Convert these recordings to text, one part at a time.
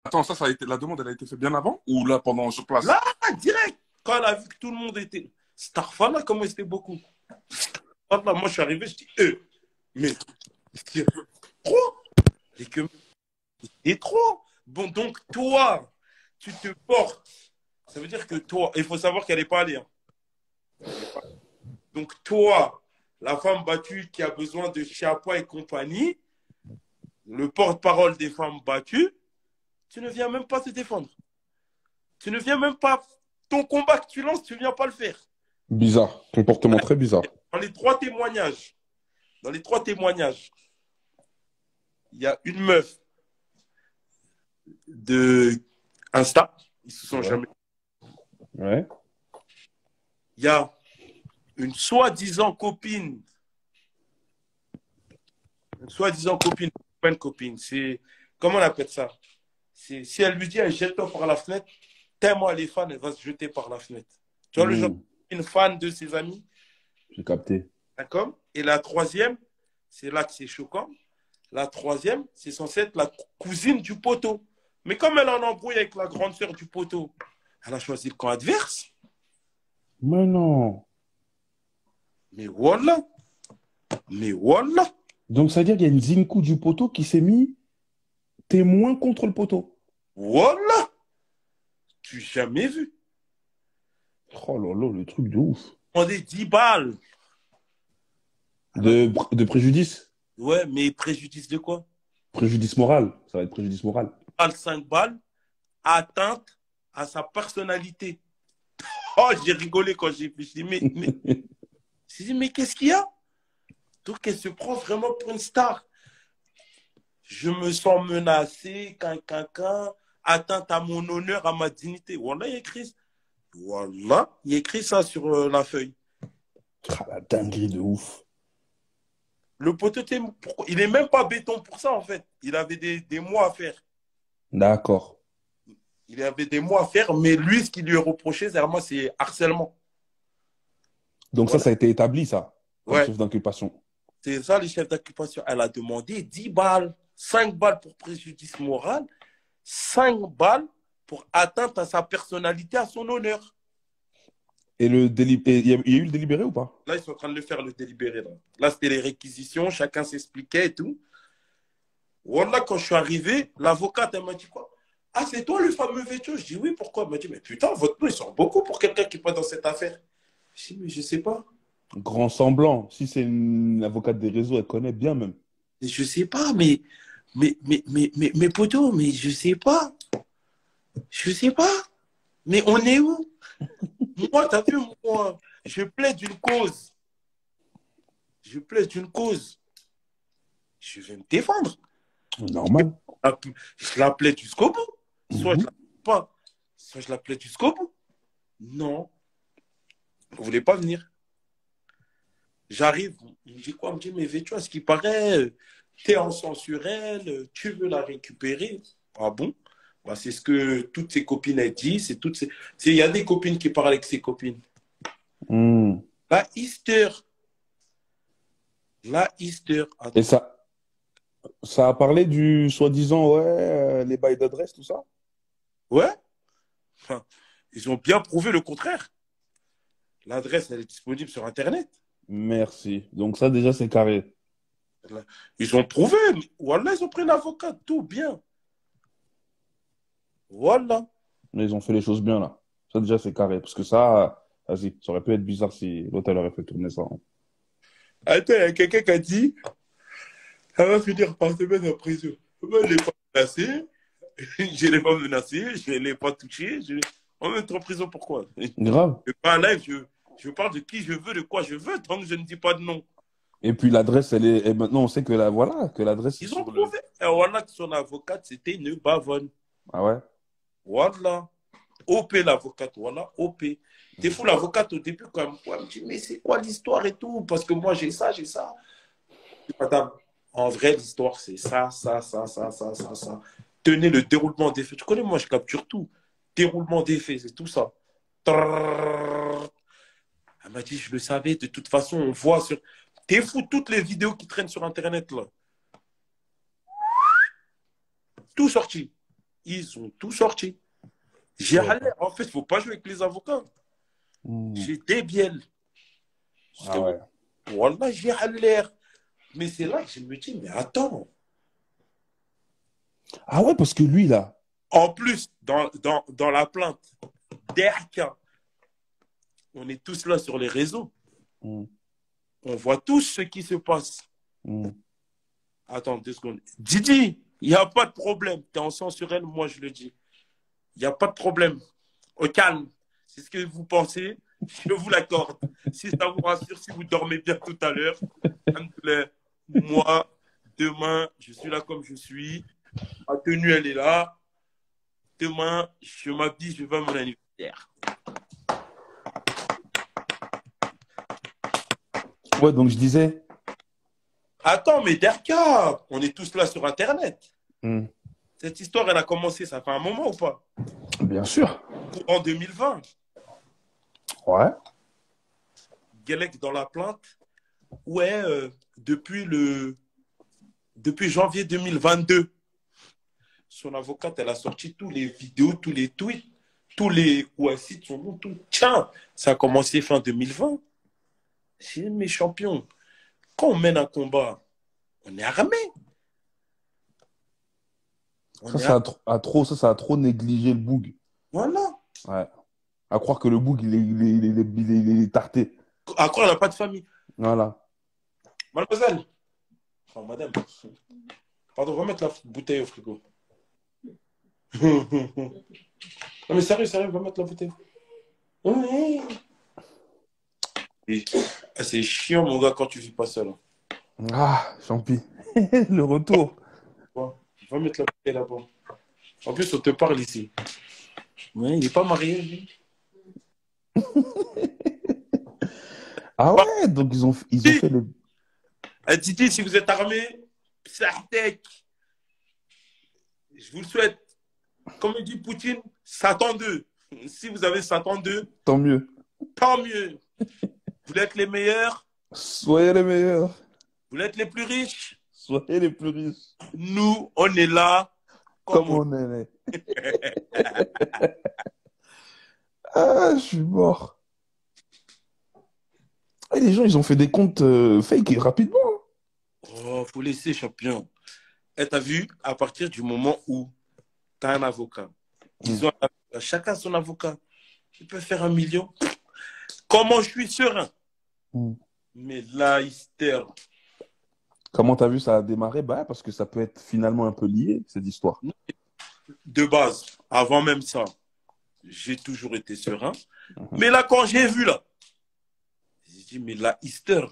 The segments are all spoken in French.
Attends, ça a été, la demande, elle a été faite bien avant ou là, pendant sur place? Là, direct, quand elle a vu que tout le monde était. Starfala, comment c'était beaucoup. Starfala, moi, je suis arrivé, je dis, mais c'est trop. Et que c'est trop. Bon, donc, toi, tu te portes. Ça veut dire que toi, il faut savoir qu'elle n'est pas allée. Hein. Donc, toi, la femme battue qui a besoin de Chiappa et compagnie, le porte-parole des femmes battues, tu ne viens même pas te défendre. Tu ne viens même pas. Ton combat que tu lances, tu ne viens pas le faire. Bizarre. Comportement très bizarre. Dans les trois témoignages, dans les trois témoignages, il y a une meuf de Insta, ils se sont Ouais. jamais. Ouais. Il y a une soi-disant copine, pas une copine, c'est, comment on appelle ça? C'est, si elle lui dit, elle jette-toi par la fenêtre, tellement elle est fan, elle va se jeter par la fenêtre. Tu vois le genre, une fan de ses amis, J'ai capté. d'accord? Et la troisième, c'est là que c'est choquant, la troisième, c'est censé être la cousine du poteau. Mais comme elle en embrouille avec la grande sœur du poteau, elle a choisi le camp adverse. Mais non. Mais voilà, mais voilà, Donc, ça veut dire qu'il y a une Zinkou du poteau qui s'est mis témoin contre le poteau. voilà. Tu jamais vu. Oh là là, le truc de ouf. On est 10 balles. De préjudice. Ouais, mais préjudice de quoi? Préjudice moral. Ça va être préjudice moral. 5 balles, atteinte à sa personnalité. Oh, j'ai rigolé quand j'ai vu. J'ai dit, mais qu'est-ce qu'il y a? Donc, elle se prend vraiment pour une star. Je me sens menacé, atteinte à mon honneur, à ma dignité. Voilà, il y a écrit ça sur la feuille. Ah, la dinguerie de ouf. Le poteau, il n'est même pas béton pour ça, en fait. Il avait des mois à faire. D'accord. Il avait des mois à faire, mais lui, ce qui lui est reproché, c'est harcèlement. Donc Voilà. ça a été établi, ça, comme Ouais, chef d'inculpation. c'est ça, les chefs d'occupation. Elle a demandé 10 balles, 5 balles pour préjudice moral, 5 balles pour atteinte à sa personnalité, à son honneur. Et il y a eu le délibéré ou pas? Là, ils sont en train de le faire, le délibéré. Là c'était les réquisitions, chacun s'expliquait et tout. Voilà, quand je suis arrivé, l'avocate, elle m'a dit quoi? Ah, c'est toi le fameux Vétio? Je dis oui, pourquoi? Elle m'a dit, mais putain, votre nom, il sort beaucoup pour quelqu'un qui est pas dans cette affaire. Je dis, mais je sais pas. Grand semblant. Si c'est une avocate des réseaux, elle connaît bien même. Mais je sais pas, mais poto, mais je sais pas. Je sais pas. Mais on est où? Moi, t'as vu, moi, je plaide une cause. Je plaide une cause. Je vais me défendre. Normal. Je la plaide jusqu'au bout. Soit je Mhm. la plaide pas, soit je la plaide jusqu'au bout. Non, vous voulez pas venir. J'arrive, il me dit quoi? Il me dit, mais tu vois, ce qui paraît, t'es en sang sur elle, tu veux la récupérer. Ah bon? Bah, c'est ce que toutes ses copines aient dit. Il y a des copines qui parlent avec ses copines. Hmm. La Easter. La Easter. Et Attends. ça a parlé du soi-disant, ouais, les bails d'adresse, tout ça? Ouais? Enfin, ils ont bien prouvé le contraire. L'adresse, elle est disponible sur Internet. Merci. Donc ça, déjà, c'est carré. Ils ont prouvé. Voilà, ils ont pris l'avocat. Tout bien. Voilà. Mais ils ont fait les choses bien, là. Ça, déjà, c'est carré. Parce que ça, vas-y, ça aurait pu être bizarre si l'hôtel aurait fait tourner ça, hein. Attends, il y a quelqu'un qui a dit elle va finir par se mettre en prison. Moi, je ne l'ai pas menacé. Je ne l'ai pas menacé. Je ne l'ai pas touché. On va mettre en prison pourquoi? Grave. Je parle live, je parle de qui je veux, de quoi je veux, tant que je ne dis pas de nom. Et puis l'adresse, et maintenant, on sait que voilà, que l'adresse est Ils ont sur le. prouvé. Et voilà que son avocate, c'était une bavonne. Ah ouais? Voilà. OP l'avocate, voilà, OP. T'es fou, l'avocate au début, quand même. Elle me dit, mais c'est quoi l'histoire et tout? Parce que moi, j'ai ça, j'ai ça. Je dis, madame, en vrai, l'histoire, c'est ça, ça, ça, ça, ça, ça, ça. Tenez le déroulement des faits. Tu connais, moi, je capture tout. Déroulement des faits, c'est tout ça. Trrrr. Elle m'a dit, je le savais, de toute façon, on voit sur. T'es fou, toutes les vidéos qui traînent sur Internet, là. Tout sorti. Ils ont tout sorti. J'ai râlé. En fait, il ne faut pas jouer avec les avocats. J'ai des biels. Ah ouais. Wallah, j'ai râlé. Mais c'est là que je me dis, mais attends. Ah ouais, parce que lui, là. En plus, dans la plainte d'Erka, on est tous là sur les réseaux. Mm. On voit tous ce qui se passe. Mm. Attends 2 secondes. Didi, il n'y a pas de problème. Tu es en censurel, moi je le dis. Il n'y a pas de problème. Au calme. C'est ce que vous pensez. Je vous l'accorde. Si ça vous rassure, si vous dormez bien tout à l'heure, moi, demain, je suis là comme je suis. Ma tenue, elle est là. Demain, je m'habille, je vais à mon anniversaire. Ouais, donc je disais. Attends, mais Derka, on est tous là sur Internet. Mm. Cette histoire, elle a commencé, ça fait un moment ou pas? Bien sûr. En 2020. Ouais. Guelec dans la plainte. Ouais, depuis janvier 2022, son avocate, elle a sorti tous les vidéos, tous les tweets, tous les sites sont bons, tout. Tiens, ça a commencé fin 2020. C'est mes champions. Quand on mène un combat, on est armé. Ça a trop négligé le boug. Voilà. Ouais. À croire que le boug, il est tarté. À quoi on n'a pas de famille? Voilà. Mademoiselle. Oh, madame. Pardon, on va mettre la bouteille au frigo. Non, mais sérieux, on va mettre la bouteille. Oui. C'est chiant, mon gars, quand tu vis pas seul. Ah, Champi. Le retour. Ouais, va mettre la bouteille là-bas. En plus, on te parle ici. Ouais, il n'est pas marié, lui. Ah ouais, donc ils ont fait le. Titi, si vous êtes armé, Psartek, je vous le souhaite. Comme dit Poutine, Satan 2. Si vous avez Satan 2, Tant mieux. tant mieux. Vous êtes les meilleurs. Soyez les meilleurs. Vous êtes les plus riches. Soyez les plus riches. Nous, on est là. Comme on est. Ah, je suis mort. Et les gens, ils ont fait des comptes fake rapidement. Oh, faut laisser, champion. Et t'as vu, à partir du moment où tu as un avocat, ils ont chacun son avocat, il peut faire 1 million. Comment je suis serein? Mais là, hystère. Comment t'as vu ça a démarré? Bah, parce que ça peut être finalement un peu lié, cette histoire. De base, avant même ça, j'ai toujours été serein. Mais là, quand j'ai vu là, j'ai dit, mais la hystère.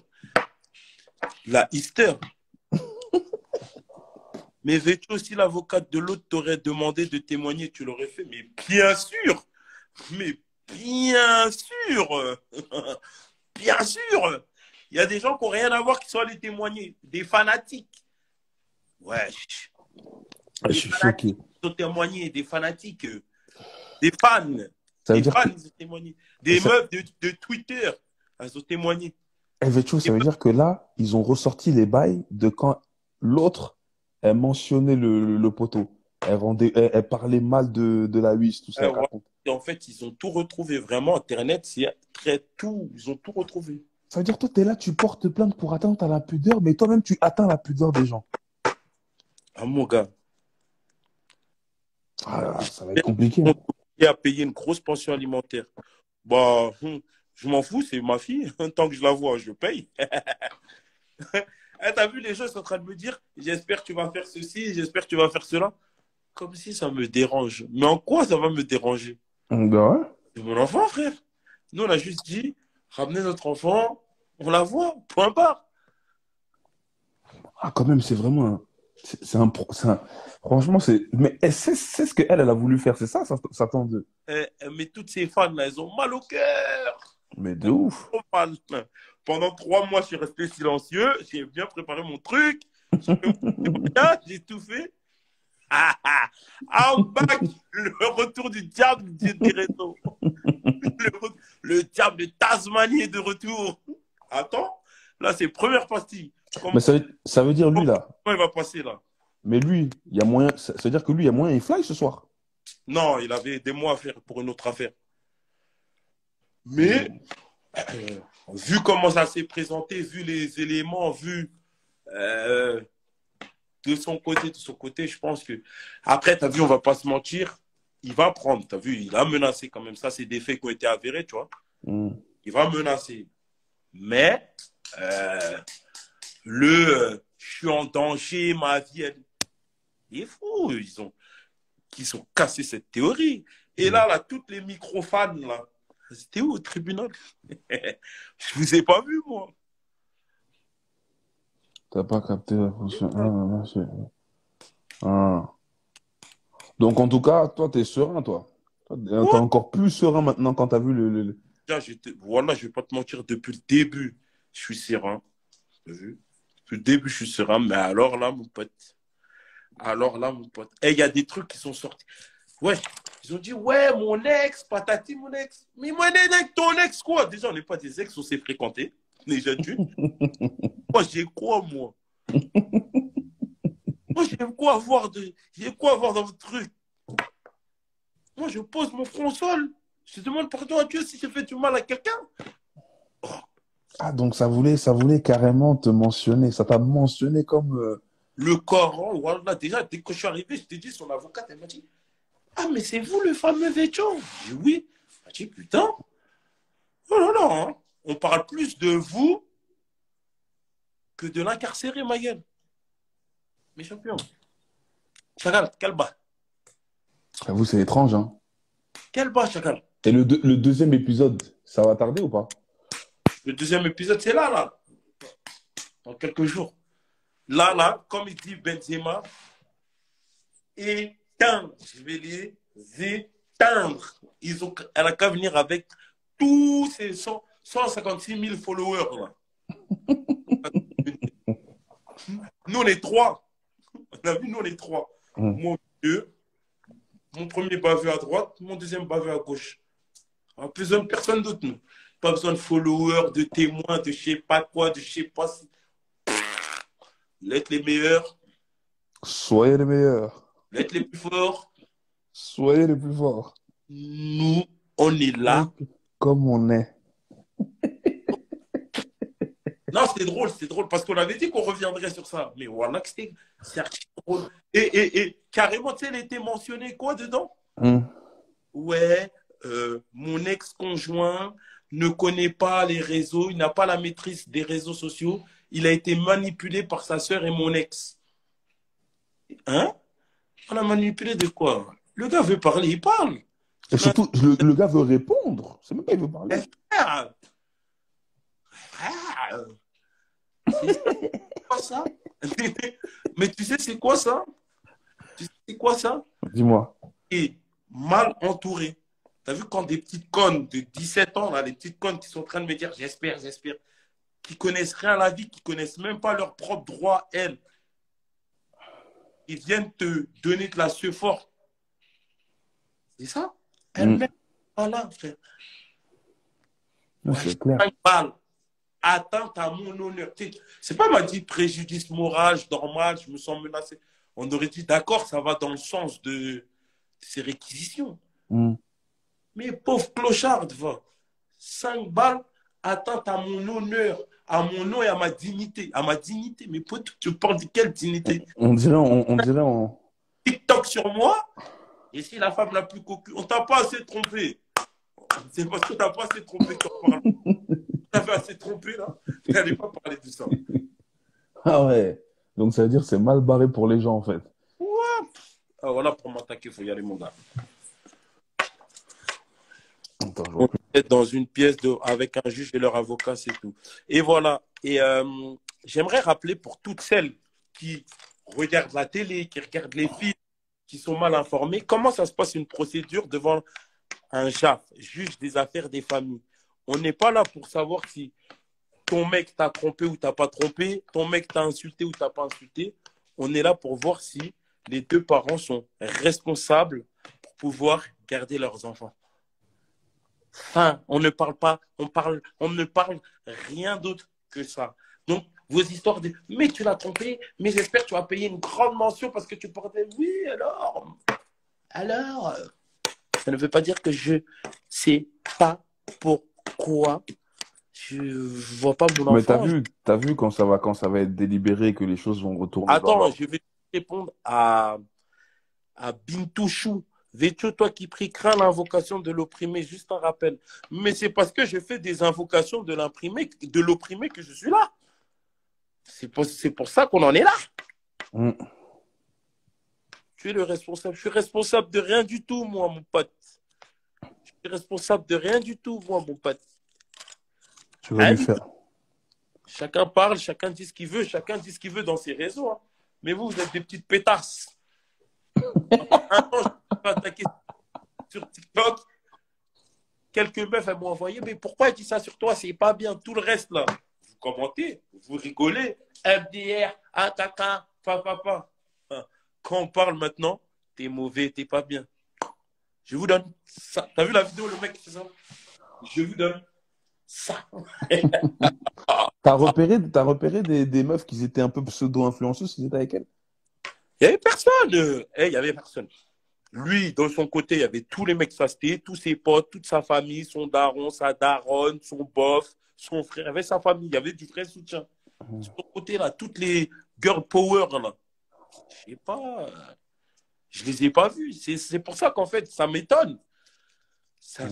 Mais veux-tu aussi l'avocate de l'autre t'aurait demandé de témoigner, tu l'aurais fait? Mais bien sûr. Mais bien sûr. Bien sûr. Il y a des gens qui n'ont rien à voir qui sont allés témoigner. Des fanatiques. Ouais. Je suis choqué. Ils ont témoigné. Des fanatiques. Des fans. Ça veut des dire fans, que... ils ont témoigné. Des meufs de Twitter, elles ont témoigné. Vecho, ça veut dire que là, ils ont ressorti les bails de quand l'autre mentionnait le poteau. Elle parlait mal de la huisse, tout ça. Ouais. Et en fait, ils ont tout retrouvé. Vraiment, Internet, c'est très tout. Ils ont tout retrouvé. Ça veut dire, toi, tu es là, tu portes plainte pour atteindre à la pudeur, mais toi-même, tu atteins la pudeur des gens. Ah, mon gars. Ah, ça va être compliqué. Et à payer une grosse pension alimentaire. Bah, je m'en fous, c'est ma fille. Tant que je la vois, je paye. T'as vu, les gens sont en train de me dire, j'espère que tu vas faire ceci, j'espère que tu vas faire cela. Comme si ça me dérange. Mais en quoi ça va me déranger? Ben ouais. C'est mon enfant, frère. Nous, on a juste dit, ramenez notre enfant, on la voit, point barre. Ah, quand même, c'est vraiment franchement, c'est... Mais c'est ce qu'elle a voulu faire, c'est ça, Satan 2. Mais toutes ces femmes-là, elles ont mal au cœur. Mais de ouf. Mal. Pendant 3 mois, je suis resté silencieux. J'ai bien préparé mon truc. J'ai tout fait. I'm back. Le retour du diable des réseaux. Le diable de Tasmanie est de retour. Attends, là, c'est première partie. Mais ça veut dire, lui, là. Comment il va passer, là? Mais lui, il y a moyen, c'est-à-dire que lui, il y a moyen, il fly ce soir. Non, il avait des mois à faire pour une autre affaire. Mais, Hmm. vu comment ça s'est présenté, vu les éléments, vu euh, de son côté, je pense que. Après, tu as vu, on va pas se mentir, il va prendre. Tu as vu, il a menacé quand même. Ça, c'est des faits qui ont été avérés, tu vois. Hmm. Il va menacer. Mais, euh, je suis en danger, ma vie, elle. Il est fou. Ils ont cassé cette théorie. Et Hmm. là, toutes les micro-fans, là, c'était où au tribunal? Je vous ai pas vu, moi. T'as pas capté la fonction. Ah, ah. Donc, en tout cas, toi, t'es serein, toi. T'es Ouais. encore plus serein maintenant quand t'as vu Là, voilà, je vais pas te mentir, depuis le début, je suis serein. T'as vu? Depuis le début, je suis serein. Mais alors là, mon pote, et il y a des trucs qui sont sortis. Ouais, ils ont dit, ouais, mon ex, patati, mon ex. Mais mon ex, ton ex, quoi? Déjà, on n'est pas des ex, on s'est fréquentés. Déjà d'une. Moi, j'ai quoi, moi? Moi, j'ai quoi avoir dans votre truc? Moi, je pose mon front au sol. Je demande pardon à Dieu si j'ai fait du mal à quelqu'un. Oh, Ah, donc ça voulait carrément te mentionner. Ça t'a mentionné comme. le Coran, voilà, déjà, dès que je suis arrivé, je t'ai dit, son avocate, elle m'a dit, ah, mais c'est vous le fameux Vétchon? J'ai dit, oui. Elle m'a dit, putain, oh là là, hein. On parle plus de vous que de l'incarcéré, ma gueule. Mes champions. Chacal, quel bas? J'avoue, c'est étrange, hein. Quel bas, Chacal? Et le deuxième épisode, ça va tarder ou pas? Le deuxième épisode, c'est là, là, dans quelques jours. Là, comme il dit Benzema, éteindre. Je vais les éteindre. Elle a qu'à venir avec tous ces 156 000 followers. Là. Nous, on est trois. On a vu, nous, on est trois. Hmm. Mon vieux, mon premier baveux à droite, mon deuxième baveux à gauche. On n'a besoin de personne d'autre, nous. Pas besoin de followers, de témoins, de je sais pas quoi, de je sais pas si. Vous êtes les meilleurs, Soyez les meilleurs. vous êtes les plus forts. Soyez les plus forts. Nous, on est Comme, là. comme on est. Non, c'est drôle, parce qu'on avait dit qu'on reviendrait sur ça. Mais voilà que c'est archi drôle. Et carrément, tu sais, elle était mentionnée quoi dedans? Hmm. Ouais, mon ex-conjoint ne connaît pas les réseaux, il n'a pas la maîtrise des réseaux sociaux, il a été manipulé par sa sœur et mon ex. Hein? On a manipulé de quoi? Le gars veut parler, il parle. Et On a surtout, le gars veut répondre. C'est même pas il veut parler. dit, frère, frère, c'est quoi ça? Mais tu sais, c'est quoi ça? Tu sais, c'est quoi ça? Dis-moi. Et mal entouré. Tu as vu quand des petites connes de 17 ans, là, les petites connes qui sont en train de me dire j'espère, qui connaissent rien à la vie, qui connaissent même pas leurs propres droits, elles, ils viennent te donner de la sueur forte. C'est ça? Hmm. Elles-mêmes, voilà, frère. Non, Ouais, c'est clair. 5 balles, atteinte à mon honneur. C'est pas m'a dit préjudice moral, je dors mal, je me sens menacé. On aurait dit d'accord, ça va dans le sens de ces réquisitions. Hmm. Mais pauvre clochard, va. 5 balles, atteinte à mon honneur, à mon nom et à ma dignité. À ma dignité. Mais pote, tu parles de quelle dignité? On dirait TikTok sur moi, et si la femme la plus cocu, on t'a pas assez trompé. C'est parce que t'as pas assez trompé que tu en parles. T'avais assez trompé, là. Tu n'allais pas parler de ça. Ah ouais. Donc ça veut dire que c'est mal barré pour les gens, en fait. What? Ah, voilà, pour m'attaquer, il faut y aller, mon gars. Attends, je vois On plus. est dans une pièce avec un juge et leur avocat, c'est tout. Et voilà. Et j'aimerais rappeler pour toutes celles qui regardent la télé, qui regardent les films, qui sont mal informées, comment ça se passe une procédure devant un JAF, juge des affaires des familles. On n'est pas là pour savoir si ton mec t'a trompé ou t'as pas trompé, ton mec t'a insulté ou t'as pas insulté. On est là pour voir si les deux parents sont responsables pour pouvoir garder leurs enfants. Enfin, on ne parle pas, on ne parle rien d'autre que ça. Donc, Vos histoires de mais tu l'as trompé, mais j'espère que tu vas payer une grande mention parce que tu portais. Oui, alors, ça ne veut pas dire que je sais pas pourquoi je vois pas mon Mais enfant. t'as vu quand ça va être délibéré, que les choses vont retourner dans Attends, l'ordre. je vais répondre à Bintou Chou. Veux-tu, toi qui prie, crains l'invocation de l'opprimé, juste un rappel. Mais c'est parce que je fais des invocations de l'opprimé que je suis là. C'est pour ça qu'on en est là. Mm. Tu es le responsable. Je suis responsable de rien du tout, moi, mon pote. Je suis responsable de rien du tout, moi, mon pote. Tu vas Rien lui du tout. faire. Chacun parle, chacun dit ce qu'il veut, chacun dit ce qu'il veut dans ses réseaux. Hein. Mais vous êtes des petites pétasses. Un an, je me suis attaqué sur TikTok. Quelques meufs, elles m'ont envoyé, mais pourquoi elle dit ça sur toi? C'est pas bien. Tout le reste, là, vous commentez, vous rigolez. FDR, attaquant, papa. Quand on parle maintenant, t'es mauvais, t'es pas bien. Je vous donne ça. T'as vu la vidéo, le mec qui fait ça? Je vous donne ça. T'as repéré des meufs qui étaient un peu pseudo-influenceuses, qui étaient avec elles? Il n'y avait personne. Il y avait personne. Lui, de son côté, il y avait tous les mecs fastés, tous ses potes, toute sa famille, son daron, sa daronne, son boss, son frère. Il y avait sa famille, il y avait du vrai soutien. De son côté, là, toutes les girl power, là, je sais pas, je les ai pas vus. C'est pour ça qu'en fait, ça m'étonne. Ça